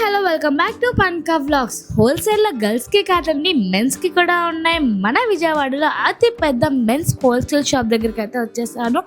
Hello welcome back to Panka vlogs. హోల్సేల్లో గర్ల్స్కి కాదండి మెన్స్కి కూడా ఉన్నాయి. మన విజయవాడలో అతి పెద్ద మెన్స్ హోల్సేల్ షాప్ దగ్గరికి అయితే వచ్చేసాను.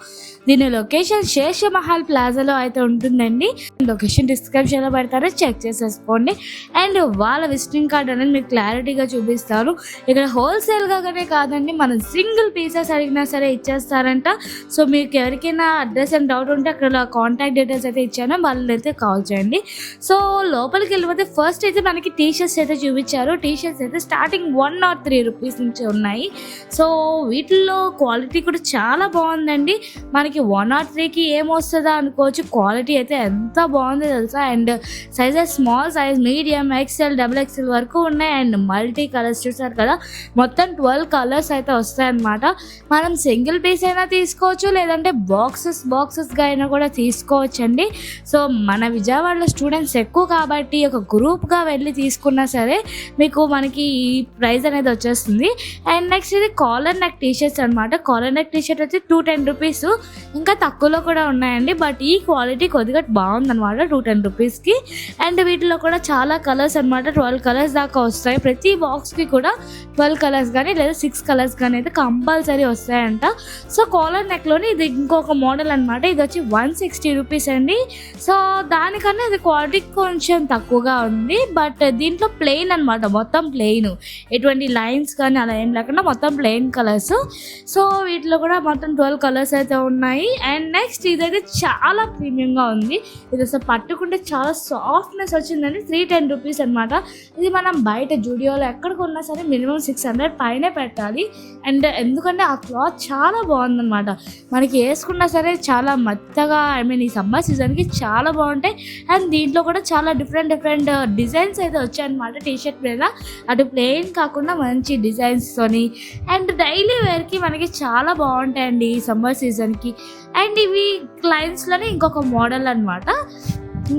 దీని లొకేషన్ శేషమహల్ ప్లాజాలో అయితే ఉంటుందండి. లొకేషన్ డిస్క్రిప్షన్లో పెడతారో చెక్ చేసేసుకోండి. అండ్ వాళ్ళ విజిటింగ్ కార్డ్ అనేది మీకు క్లారిటీగా చూపిస్తారు. ఇక్కడ హోల్సేల్గానే కాదండి, మనం సింగిల్ పీసెస్ అడిగినా సరే ఇచ్చేస్తారంట. సో మీకు ఎవరికైనా అడ్రస్ అండ్ డౌట్ ఉంటే అక్కడ కాంటాక్ట్ డీటెయిల్స్ అయితే ఇచ్చాను, వాళ్ళైతే కాల్ చేయండి. సో లోపలికి వెళ్ళిపోతే ఫస్ట్ అయితే మనకి టీ షర్ట్స్ అయితే చూపించారు. టీ షర్ట్స్ అయితే స్టార్టింగ్ 1 or 3 రూపీస్ నుంచి ఉన్నాయి. సో వీటిల్లో క్వాలిటీ కూడా చాలా బాగుందండి. మనకి 1 or 3కి ఏమొస్తుందా అనుకోవచ్చు, క్వాలిటీ అయితే ఎంత బాగుందో తెలుసా. And sizes small size, medium, XL, XXL వరకు ఉన్నాయి. అండ్ మల్టీ కలర్స్ చూసారు కదా, మొత్తం 12 కలర్స్ అయితే వస్తాయన్నమాట. మనం సింగిల్ పీస్ అయినా తీసుకోవచ్చు, లేదంటే బాక్సెస్గా అయినా కూడా తీసుకోవచ్చండి. సో మన విజయవాడలో స్టూడెంట్స్ ఎక్కువ కాబట్టి ఒక గ్రూప్గా వెళ్ళి తీసుకున్నా సరే మనకి ఈ ప్రైస్ అనేది వచ్చేస్తుంది. అండ్ నెక్స్ట్ ఇది కాలర్ నెక్ టీషర్ట్స్ అనమాట. కాలర్ నెక్ టీషర్ట్ వచ్చి 210 రూపీస్, ఇంకా తక్కువలో కూడా ఉన్నాయండి. బట్ ఈ క్వాలిటీ కొద్దిగా బాగుందన్నమాట 210 రూపీస్కి. అండ్ వీటిలో కూడా చాలా కలర్స్ అనమాట, 12 కలర్స్ దాకా వస్తాయి. ప్రతి బాక్స్కి కూడా 12 కలర్స్ కానీ లేదా 6 కలర్స్ కానీ అయితే కంపల్సరీ వస్తాయంట. సో కాలర్ నెక్లోని ఇది ఇంకొక మోడల్ అనమాట. ఇది వచ్చి 160 రూపీస్ అండి. సో దానికన్నా ఇది క్వాలిటీ కొంచెం తక్కువగా ఉంది. బట్ దీంట్లో ప్లెయిన్ అనమాట, మొత్తం ప్లెయిన్, ఎటువంటి లైన్స్ కానీ అలా ఏం లేకుండా మొత్తం ప్లెయిన్ కలర్స్. సో వీటిలో కూడా మొత్తం 12 కలర్స్ అయితే ఉన్నాయి. అండ్ నెక్స్ట్ ఇదైతే చాలా ప్రీమియంగా ఉంది. ఇది అసలు పట్టుకుంటే చాలా సాఫ్ట్నెస్ వచ్చిందండి. 310 రూపీస్ అనమాట. ఇది మనం బయట జూడియోలో ఎక్కడ కొన్నా సరే మినిమం 600 పైనే పెట్టాలి. అండ్ ఎందుకంటే ఆ క్లాత్ చాలా బాగుందన్నమాట. మనకి వేసుకున్నా సరే చాలా మెత్తగా, ఈ సమ్మర్ సీజన్కి చాలా బాగుంటాయి. అండ్ దీంట్లో కూడా చాలా డిఫరెంట్ డిజైన్స్ అయితే వచ్చాయన్నమాట టీషర్ట్ మీద. అటు ప్లెయిన్ కాకుండా మంచి డిజైన్స్తోని అండ్ డైలీ వేర్కి మనకి చాలా బాగుంటాయండి ఈ సమ్మర్ సీజన్కి. అండ్ ఇవి క్లైంట్స్లోనే ఇంకొక మోడల్ అనమాట.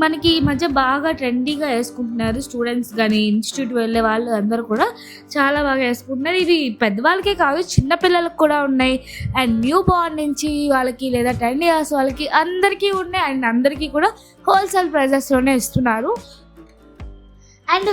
మనకి ఈ మధ్య బాగా ట్రెండీగా వేసుకుంటున్నారు స్టూడెంట్స్ కానీ, ఇన్స్టిట్యూట్ వెళ్ళే వాళ్ళు అందరూ కూడా చాలా బాగా వేసుకుంటున్నారు. ఇవి పెద్దవాళ్ళకే కాదు, చిన్నపిల్లలకు కూడా ఉన్నాయి. అండ్ న్యూ బార్న్ నుంచి వాళ్ళకి లేదా 10 years వాళ్ళకి అందరికీ ఉన్నాయి. అండ్ అందరికీ కూడా హోల్సేల్ ప్రైజెస్లోనే ఇస్తున్నారు. అండ్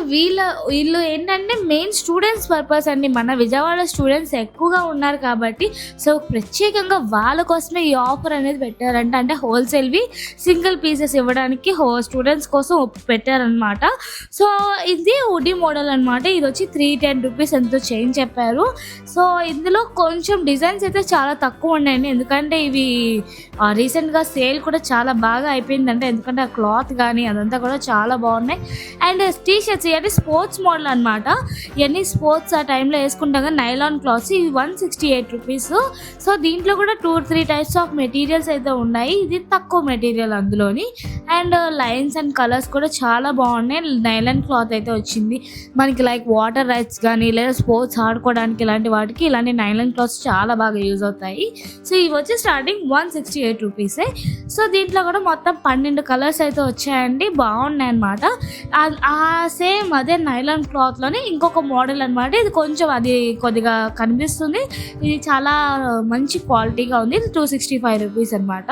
వీళ్ళు ఏంటంటే మెయిన్ స్టూడెంట్స్ పర్పస్ అండి. మన విజయవాడ స్టూడెంట్స్ ఎక్కువగా ఉన్నారు కాబట్టి సో ప్రత్యేకంగా వాళ్ళ కోసమే ఈ ఆఫర్ అనేది పెట్టారంట. అంటే హోల్సేల్వి సింగిల్ పీసెస్ ఇవ్వడానికి స్టూడెంట్స్ కోసం పెట్టారనమాట. సో ఇది ఉడి మోడల్ అనమాట. ఇది వచ్చి 310 రూపీస్ ఎంతో చేంజ్ చెప్పారు. సో ఇందులో కొంచెం డిజైన్స్ అయితే చాలా తక్కువ ఉన్నాయండి, ఎందుకంటే ఇవి రీసెంట్గా సేల్ కూడా చాలా బాగా అయిపోయిందంటే, ఎందుకంటే ఆ క్లాత్ కానీ అదంతా కూడా చాలా బాగున్నాయి. అండ్ టీ-షర్ట్స్ ఇవన్నీ స్పోర్ట్స్ మోడల్ అనమాట. ఇవన్నీ స్పోర్ట్స్ ఆ టైంలో వేసుకుంటాం కదా, నైలాన్ క్లాత్స్. ఇవి 168 రూపీస్. సో దీంట్లో కూడా 2-3 టైప్స్ ఆఫ్ మెటీరియల్స్ అయితే ఉన్నాయి. ఇది తక్కువ మెటీరియల్ అందులోని. అండ్ లైన్స్ అండ్ కలర్స్ కూడా చాలా బాగున్నాయి. నైలాన్ క్లాత్ అయితే వచ్చింది మనకి, లైక్ వాటర్ రైడ్స్ కానీ లేదా స్పోర్ట్స్ ఆడుకోవడానికి ఇలాంటి వాటికి ఇలాంటి నైలాన్ క్లాత్స్ చాలా బాగా యూజ్ అవుతాయి. సో ఇవి వచ్చి స్టార్టింగ్ 168 రూపీసే. సో దీంట్లో కూడా మొత్తం 12 కలర్స్ అయితే వచ్చాయండి, బాగున్నాయి అనమాట. సేమ్ అదే నైలాన్ క్లాత్లోనే ఇంకొక మోడల్ అనమాట. ఇది కొంచెం అది కొద్దిగా కనిపిస్తుంది. ఇది చాలా మంచి క్వాలిటీగా ఉంది. ఇది 265 రూపీస్ అనమాట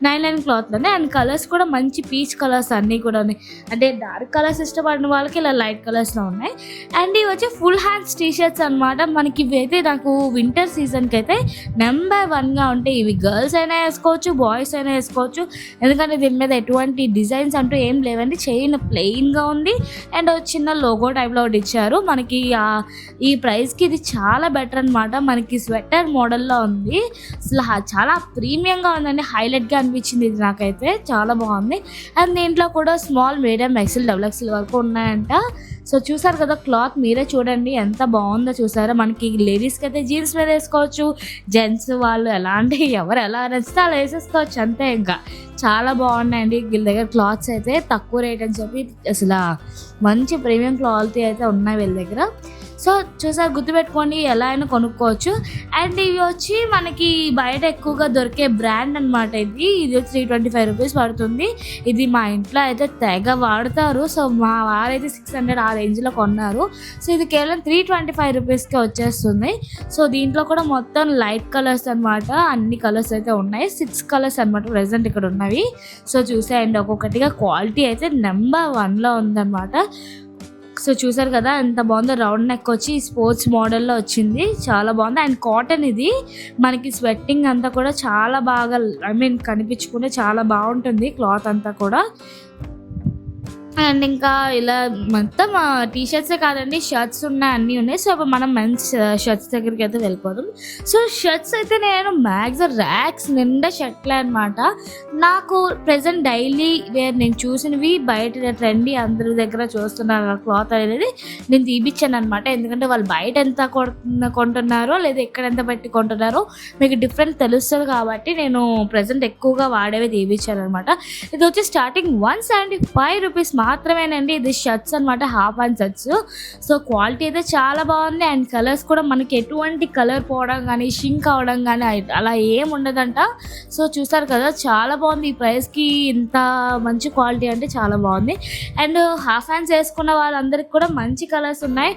నైలాన్ క్లాత్లోనే. అండ్ కలర్స్ కూడా మంచి పీచ్ కలర్స్ అన్నీ కూడా ఉన్నాయి. అంటే డార్క్ కలర్స్ ఇష్టపడిన వాళ్ళకి ఇలా లైట్ కలర్స్లో ఉన్నాయి. అండ్ ఇవి వచ్చి ఫుల్ హ్యాండ్స్ టీషర్ట్స్ అనమాట. మనకి ఇవి అయితే నాకు వింటర్ సీజన్కి అయితే నెంబర్ 1గా ఉంటాయి. ఇవి గర్ల్స్ అయినా వేసుకోవచ్చు, బాయ్స్ అయినా వేసుకోవచ్చు. ఎందుకంటే దీని మీద ఎటువంటి డిజైన్స్ అంటూ ఏం లేవండి. చైన్ ప్లెయిన్గా ఉంది. అండ్ చిన్న లోగో టైప్లో ఒకటి ఇచ్చారు మనకి. ఈ ప్రైస్కి ఇది చాలా బెటర్ అనమాట. మనకి స్వెటర్ మోడల్లో ఉంది. అసలు చాలా ప్రీమియంగా ఉందండి, హైలైట్గా అనిపించింది ఇది నాకైతే, చాలా బాగుంది. అండ్ దీంట్లో కూడా స్మాల్, మీడియం, XL, XXL వరకు ఉన్నాయంట. సో చూసారు కదా క్లాత్, మీరే చూడండి ఎంత బాగుందో చూసారా. మనకి లేడీస్కి అయితే జీన్స్ మీద వేసుకోవచ్చు, జెంట్స్ వాళ్ళు ఎవరు ఎలా నచ్చితే అలా వేసేసుకోవచ్చు అంతే. ఇంకా చాలా బాగున్నాయండి వీళ్ళ దగ్గర క్లాత్స్ అయితే. తక్కువ రేట్ అని చెప్పి అసలు మంచి ప్రీమియం క్వాలిటీ అయితే ఉన్నాయి వీళ్ళ దగ్గర. సో చూసారు, గుర్తుపెట్టుకోండి, ఎలా అయినా కొనుక్కోవచ్చు. అండ్ ఇవి వచ్చి మనకి బయట ఎక్కువగా దొరికే బ్రాండ్ అనమాట. ఇది 325 రూపీస్ పడుతుంది. ఇది మా ఇంట్లో అయితే తెగ వాడతారు. సో మా వారైతే 600 ఆ రేంజ్లో కొన్నారు. సో ఇది కేవలం 325 రూపీస్కే వచ్చేస్తుంది. సో దీంట్లో కూడా మొత్తం లైట్ కలర్స్ అనమాట. అన్ని కలర్స్ అయితే ఉన్నాయి. 6 కలర్స్ అనమాట ప్రెసెంట్ ఇక్కడ ఉన్నవి. సో చూసేయండి, ఒక్కొక్కటిగా క్వాలిటీ అయితే నెంబర్ 1లో ఉందన్నమాట. సో చూసారు కదా ఎంత బాగుందో. రౌండ్ నెక్ వచ్చి స్పోర్ట్స్ మోడల్లో వచ్చింది, చాలా బాగుంది. అండ్ కాటన్ ఇది, మనకి స్వెట్టింగ్ అంతా కూడా చాలా బాగా కనిపించుకుంటే చాలా బాగుంటుంది క్లాత్ అంతా కూడా. అండ్ ఇంకా ఇలా మొత్తం టీషర్ట్సే కాదండి, షర్ట్స్ ఉన్నాయి, అన్నీ ఉన్నాయి. సో ఇప్పుడు మనం మెన్స్ షర్ట్స్ దగ్గరికి అయితే వెళ్ళిపోదాం. సో షర్ట్స్ అయితే నేను మ్యాక్సిమం ర్యాక్స్ నిండా షర్ట్లే అనమాట. నాకు ప్రెసెంట్ డైలీ వేర్ నేను చూసినవి బయట ట్రెండీ అందరి దగ్గర చూస్తున్నారు క్లాత్ అనేది నేను తీపిచ్చాను అనమాట. ఎందుకంటే వాళ్ళు బయట ఎంత కొంటున్నారో లేదా ఎక్కడ ఎంత పెట్టి కొంటున్నారో మీకు డిఫరెంట్ తెలుస్తుంది కాబట్టి నేను ప్రెసెంట్ ఎక్కువగా వాడేవి తీపిచ్చాను అనమాట. ఇది వచ్చి స్టార్టింగ్ 175 రూపీస్ మాత్రమేనండి. ఇది షర్ట్స్ అనమాట, half hand shirts. So quality అయితే చాలా బాగుంది. అండ్ కలర్స్ కూడా మనకి ఎటువంటి కలర్ పోవడం కానీ షింక్ అవడం కానీ అలా ఏం ఉండదంట. సో చూసారు కదా, చాలా బాగుంది. ఈ ప్రైస్కి ఇంత మంచి క్వాలిటీ అంటే చాలా బాగుంది. అండ్ హాఫ్ హ్యాండ్స్ వేసుకున్న వాళ్ళందరికీ కూడా మంచి కలర్స్ ఉన్నాయి,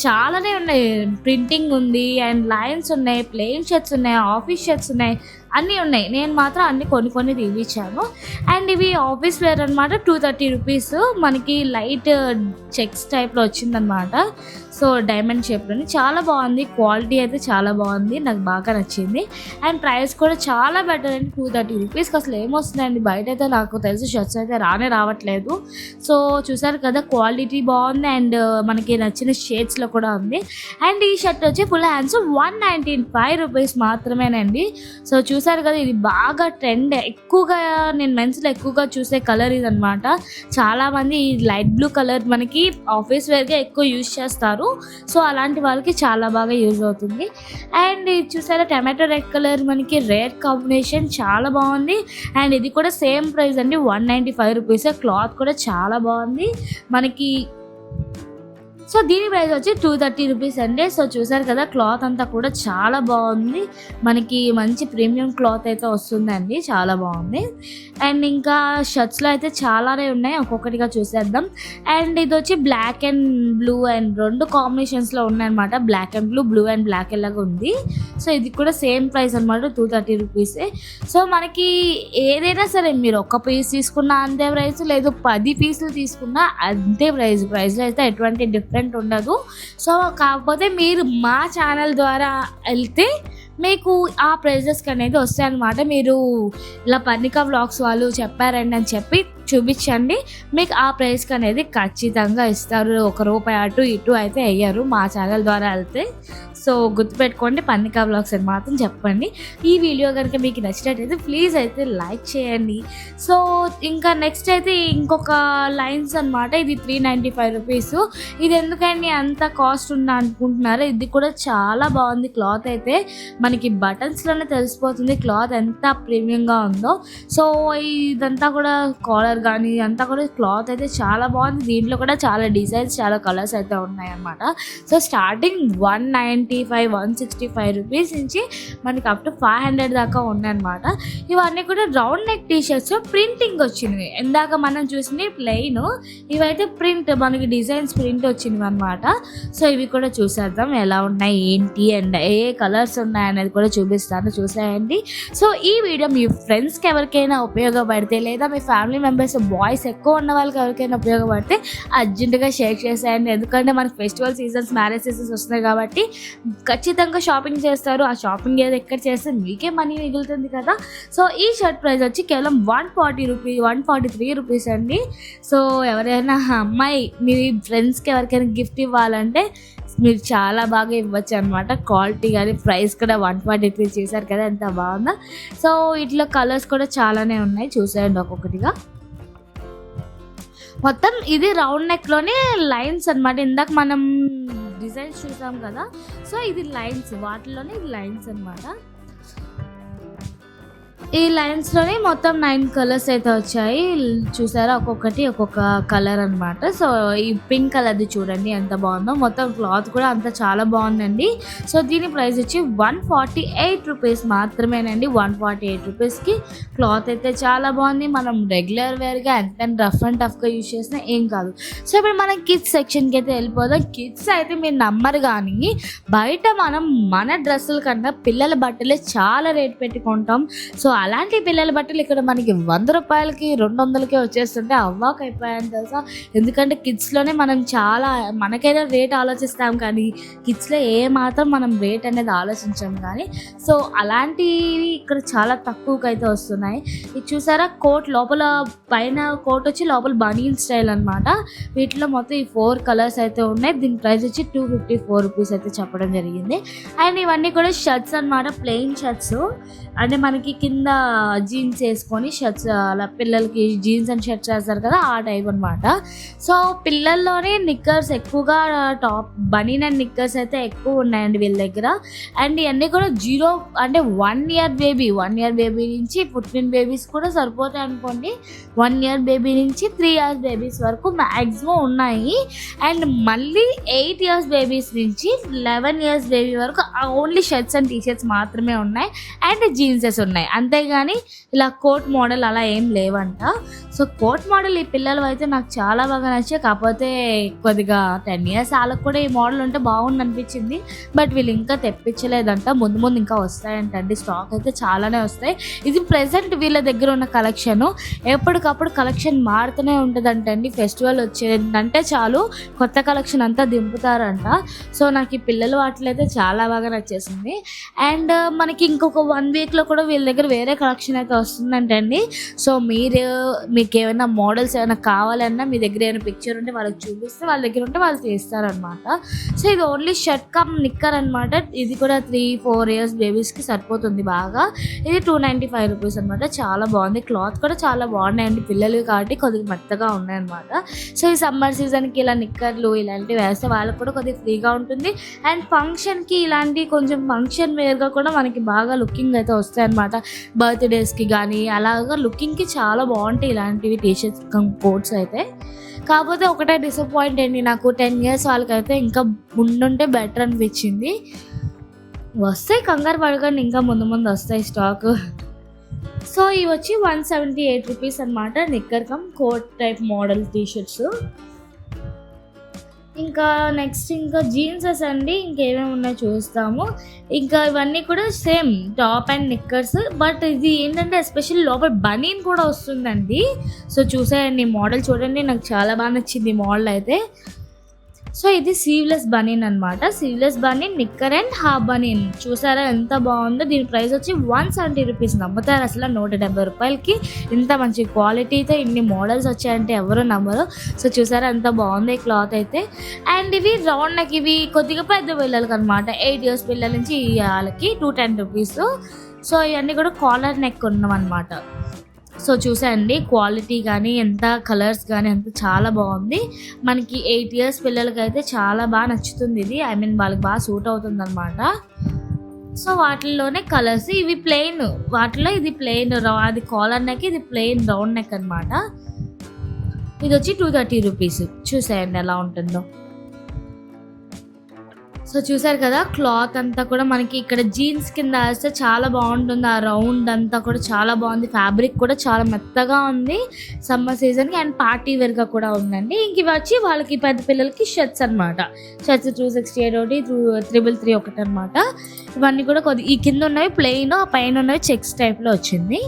చాలానే ఉన్నాయి. ప్రింటింగ్ ఉంది, అండ్ లైన్స్ ఉన్నాయి, ప్లెయిన్ షర్ట్స్ ఉన్నాయి, ఆఫీస్ షర్ట్స్ ఉన్నాయి, అన్నీ ఉన్నాయి. నేను మాత్రం అన్ని కొన్ని తీపిచ్చాను. అండ్ ఇవి ఆఫీస్ వేర్ అనమాట. 230 రూపీస్ మనకి లైట్ చెక్స్ టైప్లో వచ్చిందనమాట. సో డైమండ్ షేప్లోని చాలా బాగుంది. క్వాలిటీ అయితే చాలా బాగుంది, నాకు బాగా నచ్చింది. అండ్ ప్రైస్ కూడా చాలా బెటర్ అండి. 230 రూపీస్కి అసలు ఏమొస్తుందండి, బయట అయితే నాకు తెలిసి షర్ట్స్ అయితే రావట్లేదు. సో చూసారు కదా, క్వాలిటీ బాగుంది. అండ్ మనకి నచ్చిన షేడ్స్లో కూడా ఉంది. అండ్ ఈ షర్ట్ వచ్చి ఫుల్ హ్యాండ్స్ 195 రూపీస్ మాత్రమేనండి. సో చూసారు కదా, ఇది బాగా ట్రెండ్. ఎక్కువగా నేను మెన్స్లో ఎక్కువగా చూసే కలర్ ఇది అనమాట. చాలామంది ఈ లైట్ బ్లూ కలర్ మనకి ఆఫీస్ వేర్గా ఎక్కువ యూజ్ చేస్తారు. సో అలాంటి వాళ్ళకి చాలా బాగా యూజ్ అవుతుంది. అండ్ ఇది చూసారా, టమాటో రెడ్ కలర్ మనకి రేర్ కాంబినేషన్, చాలా బాగుంది. అండ్ ఇది కూడా సేమ్ ప్రైస్ అండి, 195 రూపీస్. క్లాత్ కూడా చాలా బాగుంది మనకి. సో దీని ప్రైస్ వచ్చి 230 రూపీస్ అండి. సో చూసారు కదా, క్లాత్ అంతా కూడా చాలా బాగుంది. మనకి మంచి ప్రీమియం క్లాత్ అయితే వస్తుందండి, చాలా బాగుంది. అండ్ ఇంకా షర్ట్స్లో అయితే చాలానే ఉన్నాయి, ఒక్కొక్కటిగా చూసేద్దాం. అండ్ ఇది వచ్చి బ్లాక్ అండ్ బ్లూ అండ్ 2 కాంబినేషన్స్లో ఉన్నాయన్నమాట. Black and blue and black ఎలాగా ఉంది. సో ఇది కూడా సేమ్ ప్రైస్ అనమాట, 230 రూపీసే. సో మనకి ఏదైనా సరే మీరు ఒక్క పీస్ తీసుకున్నా అంతే ప్రైస్, లేదు 10 పీసులు తీసుకున్నా అంతే ప్రైస్లో అయితే ఎటువంటి డిఫరెంట్ ఉండదు. సో కాకపోతే మీరు మా ఛానల్ ద్వారా వెళ్తే మీకు ఆ ప్రైజెస్కి అనేది వస్తాయి అనమాట. మీరు ఇలా పర్ణిక వ్లాగ్స్ వాళ్ళు చెప్పారండి అని చెప్పి చూపించండి, మీకు ఆ ప్రైస్కి అనేది ఖచ్చితంగా ఇస్తారు. ₹1 అటు ఇటు అయితే అయ్యారు మా ఛానల్ ద్వారా వెళ్తే. సో గుర్తుపెట్టుకోండి, పర్ణిక వ్లాగ్స్ అని మాత్రం చెప్పండి. ఈ వీడియో కనుక మీకు నచ్చినట్టయితే ప్లీజ్ అయితే లైక్ చేయండి. సో ఇంకా నెక్స్ట్ అయితే ఇంకొక లైన్స్ అనమాట. ఇది 395 రూపీస్. ఇది ఎందుకండి అంత కాస్ట్ ఉందా అనుకుంటున్నారు, ఇది కూడా చాలా బాగుంది. క్లాత్ అయితే మనకి బటన్స్లోనే తెలిసిపోతుంది క్లాత్ ఎంత ప్రీమియంగా ఉందో. సో ఇదంతా కూడా కాలర్ కానీ అంతా కూడా క్లాత్ అయితే చాలా బాగుంది. దీంట్లో కూడా చాలా డిజైన్స్, చాలా కలర్స్ అయితే ఉన్నాయన్నమాట. సో స్టార్టింగ్ 195 165 రూపీస్ నుంచి మనకి అప్ టు 500 దాకా ఉన్నాయన్నమాట. ఇవన్నీ కూడా రౌండ్ నెక్ టీషర్ట్స్ ప్రింటింగ్ వచ్చినవి. ఇందాక మనం చూసినవి ప్లెయిన్, ఇవైతే ప్రింట్ మనకి డిజైన్స్ ప్రింట్ వచ్చినవి అనమాట. సో ఇవి కూడా చూసేద్దాం ఎలా ఉన్నాయి ఏంటి, అండ్ ఏ కలర్స్ ఉన్నాయి అనేది కూడా చూపిస్తాను, చూసేయండి. సో ఈ వీడియో మీ ఫ్రెండ్స్కి ఎవరికైనా ఉపయోగపడితే, లేదా మీ ఫ్యామిలీ మెంబర్స్ బాయ్స్ ఎక్కువ ఉన్న వాళ్ళకి ఎవరికైనా ఉపయోగపడితే అర్జెంటుగా షేర్ చేసేయండి. ఎందుకంటే మనకి ఫెస్టివల్ సీజన్స్, మ్యారేజ్ సీజన్స్ వస్తున్నాయి కాబట్టి ఖచ్చితంగా షాపింగ్ చేస్తారు. ఆ షాపింగ్ ఏదో ఎక్కడ చేస్తే మీకే మనీ మిగులుతుంది కదా. సో ఈ షర్ట్ ప్రైస్ వచ్చి కేవలం 143 రూపీస్ అండి. సో ఎవరైనా అమ్మాయి మీ ఫ్రెండ్స్కి ఎవరికైనా గిఫ్ట్ ఇవ్వాలంటే మీరు చాలా బాగా ఇవ్వచ్చు అనమాట. క్వాలిటీ కానీ ప్రైస్ కూడా 143 చేశారు కదా, ఎంత బాగుందా. సో వీటిలో కలర్స్ కూడా చాలానే ఉన్నాయి, చూసేయండి ఒక్కొక్కటిగా. మొత్తం ఇది రౌండ్ నెక్లోనే లైన్స్ అనమాట. ఇందాక మనం డిజైన్స్ చూసాం కదా, సో ఇది లైన్స్, వాటిలోనే ఇది లైన్స్ అనమాట. ఈ లైన్స్‌లోనే మొత్తం 9 కలర్స్ అయితే వచ్చాయి. చూసారా ఒక్కొక్కటి ఒక్కొక్క కలర్ అనమాట. సో, ఈ పింక్ కలర్‌ది చూడండి ఎంత బాగుందో. మొత్తం క్లాత్ కూడా అంతా చాలా బాగుందండి. సో, దీని ప్రైస్ వచ్చి 148 రూపీస్ మాత్రమేనండి. 148 రూపీస్‌కి క్లాత్ అయితే చాలా బాగుంది. మనం రెగ్యులర్ వేర్‌గా ఎంత రఫ్ అండ్ టఫ్‌గా యూజ్ చేసినా ఏం కాదు. సో, ఇప్పుడు మనం కిడ్స్ సెక్షన్‌కి అయితే వెళ్ళిపోదాం. కిడ్స్ అయితే మీరు నమ్మరు కానీ బయట మనం మన డ్రెస్సుల కన్నా పిల్లల బట్టలే చాలా రేట్ పెట్టి కొంటాం. సో, అలాంటి పిల్లల బట్టలు ఇక్కడ మనకి 100 రూపాయలకి 200కే వచ్చేస్తుంటే అవ్వాకు అయిపోయాను తెలుసా. ఎందుకంటే కిడ్స్‌లోనే మనం చాలా మనకైనా రేట్ ఆలోచిస్తాం కానీ కిడ్స్‌లో ఏ మాత్రం మనం రేట్ అనేది ఆలోచించాం కానీ. సో, అలాంటివి ఇక్కడ చాలా తక్కువకైతే వస్తున్నాయి. ఇది చూసారా కోట్ లోపల పైన కోట్ వచ్చి లోపల బనీన్ స్టైల్ అనమాట. వీటిలో మొత్తం ఈ 4 కలర్స్ అయితే ఉన్నాయి. దీని ప్రైస్ వచ్చి 254 రూపీస్ అయితే చెప్పడం జరిగింది. అండ్ ఇవన్నీ కూడా షర్ట్స్ అనమాట, ప్లెయిన్ షర్ట్స్. అంటే మనకి కింద జీన్స్ వేసుకొని షర్ట్స్ అలా పిల్లలకి జీన్స్ అండ్ షర్ట్స్ వేస్తారు కదా ఆ టైప్ అనమాట. సో, పిల్లల్లోనే నిక్కర్స్ ఎక్కువగా టాప్ బనీన్ అండ్ నిక్కర్స్ అయితే ఎక్కువ ఉన్నాయండి వీళ్ళ దగ్గర. అండ్ ఇవన్నీ కూడా 0 అంటే 1 ఇయర్ బేబీ నుంచి పుట్టిన బేబీస్ కూడా సరిపోతాయి అనుకోండి. 1 ఇయర్ బేబీ నుంచి 3 ఇయర్స్ బేబీస్ వరకు మ్యాక్సిమం ఉన్నాయి. అండ్ మళ్ళీ 8 ఇయర్స్ బేబీస్ నుంచి 11 ఇయర్స్ బేబీ వరకు ఓన్లీ షర్ట్స్ అండ్ టీషర్ట్స్ మాత్రమే ఉన్నాయి. అండ్ జీన్సెస్ ఉన్నాయి. అంతేగాని ఇలా కోట్ మోడల్ అలా ఏం లేవంట. సో, కోట్ మోడల్ ఈ పిల్లలు అయితే నాకు చాలా బాగా నచ్చాయి. కాకపోతే కొద్దిగా 10 ఇయర్స్ వాళ్ళకు కూడా ఈ మోడల్ ఉంటే బాగుంది అనిపించింది. బట్ వీళ్ళు ఇంకా తెప్పించలేదంట. ముందు ఇంకా వస్తాయంటండి. స్టాక్ అయితే చాలానే వస్తాయి. ఇది ప్రెసెంట్ వీళ్ళ దగ్గర ఉన్న కలెక్షన్. ఎప్పటికప్పుడు కలెక్షన్ మారుతూనే ఉంటుందంటండి. ఫెస్టివల్ వచ్చేదంటే చాలు కొత్త కలెక్షన్ అంతా దింపుతారంట. సో, నాకు ఈ పిల్లల వాటిలో అయితే చాలా బాగా నచ్చేసింది. అండ్ మనకి ఇంకొక 1 వీక్లో కూడా వీళ్ళ దగ్గర వేరే కలెక్షన్ అయితే వస్తుందంటండి. సో, మీకు ఏమైనా మోడల్స్ ఏమైనా కావాలన్నా మీ దగ్గర ఏమైనా పిక్చర్ ఉంటే వాళ్ళకి చూపిస్తే వాళ్ళ దగ్గర ఉంటే వాళ్ళు చేస్తారనమాట. సో, ఇది ఓన్లీ షర్ట్ కమ్ నిక్కర్ అనమాట. ఇది కూడా 3-4 ఇయర్స్ బేబీస్కి సరిపోతుంది బాగా. ఇది 295 రూపీస్ అనమాట. చాలా బాగుంది. క్లాత్ కూడా చాలా బాగున్నాయండి పిల్లలు కాబట్టి కొద్దిగా మెత్తగా ఉన్నాయన్నమాట. సో, ఈ సమ్మర్ సీజన్కి ఇలా నిక్కర్లు ఇలాంటివి వేస్తే వాళ్ళకి కూడా కొద్దిగా ఫ్రీగా ఉంటుంది. అండ్ ఫంక్షన్కి ఇలాంటి కొంచెం ఫంక్షన్ వేర్గా కూడా మనకి బాగా లుకింగ్ అయితే వస్తాయి అనమాట. బర్త్డేస్కి కానీ అలాగా లుకింగ్కి చాలా బాగుంటాయి ఇలాంటివి టీషర్ట్స్ కోట్స్ అయితే. కాకపోతే ఒకటే డిసప్పాయింట్ అండి నాకు 10 ఇయర్స్ వాళ్ళకైతే ఇంకా ఉండుంటే బెటర్ అనిపించింది. వస్తాయి కంగారు పడకండి, ఇంకా ముందు వస్తాయి స్టాక్. సో, ఇవి వచ్చి 178 రూపీస్ అనమాట. Knicker cum coat type model T-shirts. ఇంకా నెక్స్ట్ ఇంకా జీన్సెస్ అండి. ఇంకేమేమి ఉన్నాయో చూస్తాము. ఇంకా ఇవన్నీ కూడా same top and knickers. But ఇది ఏంటంటే ఎస్పెషల్లీ లోపల బనీన్ కూడా వస్తుందండి. సో, చూసేయండి మోడల్ చూడండి. నాకు చాలా బాగా నచ్చింది ఈ మోడల్ అయితే. సో, ఇది సీవ్లెస్ బనీన్ అనమాట. సీవ్లెస్ బనీన్ నిక్కర్ అండ్ హాఫ్ బనీన్. చూసారా ఎంత బాగుందో. దీని ప్రైస్ వచ్చి 170 రూపీస్. నమ్ముతారు అసలు 170 రూపాయలకి ఇంత మంచి క్వాలిటీతో ఇన్ని మోడల్స్ వచ్చాయంటే ఎవరు నమ్మరు. సో, చూసారా ఎంత బాగుంది క్లాత్ అయితే. అండ్ ఇవి రౌండ్ నెక్, ఇవి కొద్దిగా పెద్ద పిల్లలకి అనమాట. 8 ఇయర్స్ పిల్లల నుంచి వాళ్ళకి 210 రూపీస్. సో, ఇవన్నీ కూడా కాలర్ నెక్ ఉన్నవన్నమాట. సో, చూసాయండి క్వాలిటీ కానీ ఎంత కలర్స్ కానీ అంత చాలా బాగుంది. మనకి 8 ఇయర్స్ పిల్లలకి అయితే చాలా బాగా నచ్చుతుంది ఇది. ఐ మీన్ వాళ్ళకి బాగా సూట్ అవుతుంది అనమాట. సో, వాటిల్లోనే కలర్స్ ఇవి ప్లెయిన్, వాటిలో ఇది ప్లెయిన్ అది కాలర్ నెక్, ఇది ప్లెయిన్ రౌండ్ నెక్ అనమాట. ఇది వచ్చి 230 రూపీస్. చూసేయండి ఎలా ఉంటుందో. సో, చూసారు కదా క్లాత్ అంతా కూడా మనకి ఇక్కడ జీన్స్ కింద వేస్తే చాలా బాగుంటుంది. ఆ రౌండ్ అంతా కూడా చాలా బాగుంది. ఫ్యాబ్రిక్ కూడా చాలా మెత్తగా ఉంది సమ్మర్ సీజన్కి. అండ్ పార్టీ వేర్గా కూడా ఉందండి. ఇంక ఇవి వచ్చి వాళ్ళకి పెద్ద పిల్లలకి షర్ట్స్ అనమాట. షర్ట్స్ 268 ఒకటి, 333 ఒకటి అనమాట. ఇవన్నీ కూడా ఈ కింద ఉన్నవి ప్లెయిన్, ఆ పైన ఉన్నవి చెక్స్ టైప్లో వచ్చింది.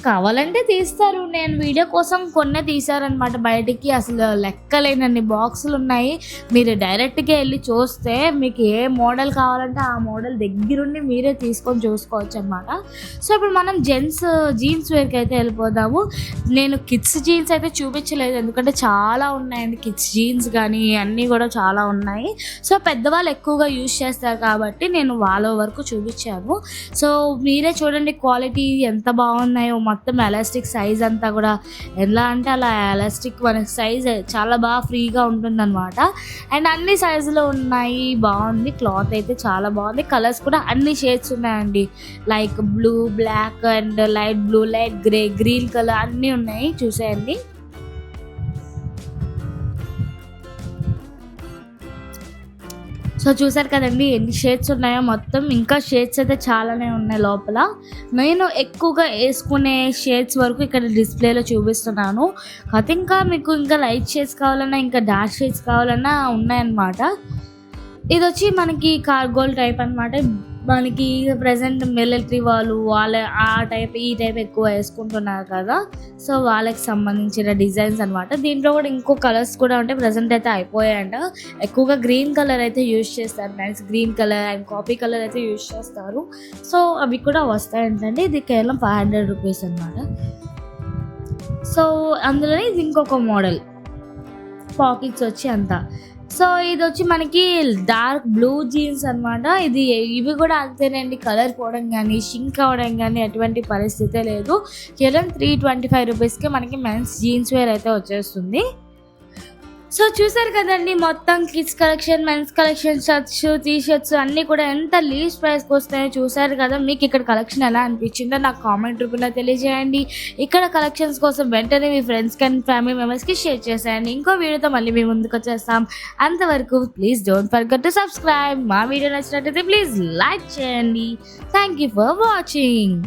కావాలంటే తీస్తారు. నేను వీడియో కోసం కొన్నే తీసారనమాట బయటికి. అసలు లెక్కలేనన్ని బాక్సులు ఉన్నాయి. మీరు డైరెక్ట్గా వెళ్ళి చూస్తే మీకు ఏ మోడల్ కావాలంటే ఆ మోడల్ దగ్గరుండి మీరే తీసుకొని చూసుకోవచ్చు అనమాట. సో, ఇప్పుడు మనం జీన్స్ వేర్కి అయితే వెళ్ళిపోదాము. నేను కిడ్స్ జీన్స్ అయితే చూపించలేదు ఎందుకంటే చాలా ఉన్నాయండి. కిడ్స్ జీన్స్ కానీ అన్నీ కూడా చాలా ఉన్నాయి. సో, పెద్దవాళ్ళు ఎక్కువగా యూజ్ చేస్తారు కాబట్టి నేను వాళ్ళ వరకు చూపించాను. సో, మీరే చూడండి క్వాలిటీ ఎంత బాగున్నాయో. మొత్తం ఎలాస్టిక్ సైజ్ అంతా కూడా ఎలా అంటే అలా ఎలాస్టిక్ మనకి సైజ్ చాలా బాగా ఫ్రీగా ఉంటుందన్నమాట. అండ్ అన్ని సైజులో ఉన్నాయి, బాగుంది. క్లాత్ అయితే చాలా బాగుంది. కలర్స్ కూడా అన్ని షేడ్స్ ఉన్నాయండి, like blue, black and light blue, light grey, green colour అన్నీ ఉన్నాయి, చూసేయండి. సో చూసారు కదండి ఎన్ని షేడ్స్ ఉన్నాయో మొత్తం. ఇంకా షేడ్స్ అయితే చాలానే ఉన్నాయి లోపల. నేను ఎక్కువగా వేసుకునే షేడ్స్ వరకు ఇక్కడ డిస్ప్లేలో చూపిస్తున్నాను. కాకపోతే ఇంకా మీకు ఇంకా లైట్ షేడ్స్ కావాలన్నా, ఇంకా డార్క్ షేడ్స్ కావాలన్నా ఉన్నాయన్నమాట. ఇది వచ్చి మనకి కార్గోల్ టైప్ అనమాట. మనకి ప్రజెంట్ మిలిటరీ వాళ్ళ ఈ టైప్ ఎక్కువ వేసుకుంటున్నారు కదా, సో వాళ్ళకి సంబంధించిన డిజైన్స్ అనమాట. దీంట్లో కూడా ఇంకో కలర్స్ కూడా ఉంటాయి, ప్రజెంట్ అయితే అయిపోయాయంట. ఎక్కువగా గ్రీన్ కలర్ అయితే యూజ్ చేస్తారు, nice green colour and coffee colour అయితే యూజ్ చేస్తారు. సో అవి కూడా వస్తాయంటండి. ఇది కేవలం 500 రూపీస్ అనమాట. సో అందులోనే ఇది ఇంకొక మోడల్, పాకెట్స్ వచ్చి అంతా. సో ఇది వచ్చి మనకి డార్క్ బ్లూ జీన్స్ అనమాట. ఇవి కూడా అంతేనండి, కలర్ పోవడం కానీ షింక్ అవ్వడం కానీ ఎటువంటి పరిస్థితే లేదు. కేవలం 325 రూపీస్కి మనకి మెన్స్ జీన్స్ వేర్ అయితే వచ్చేస్తుంది. సో చూసారు కదండి మొత్తం kids collection, men's collection, shirts, T shirts అన్నీ కూడా ఎంత లీస్ట్ ప్రైస్కి వస్తాయో చూసారు కదా. మీకు ఇక్కడ కలెక్షన్ ఎలా అనిపించిందో నాకు కామెంట్ రూపంలో తెలియజేయండి. ఇక్కడ కలెక్షన్స్ కోసం వెంటనే మీ ఫ్రెండ్స్కి అండ్ ఫ్యామిలీ మెంబర్స్కి షేర్ చేసేయండి. ఇంకో వీడియోతో మళ్ళీ మీ ముందుకు వచ్చేస్తాం. అంతవరకు please don't forget to subscribe. మా వీడియో నచ్చినట్టయితే ప్లీజ్ లైక్ చేయండి. Thank you for watching.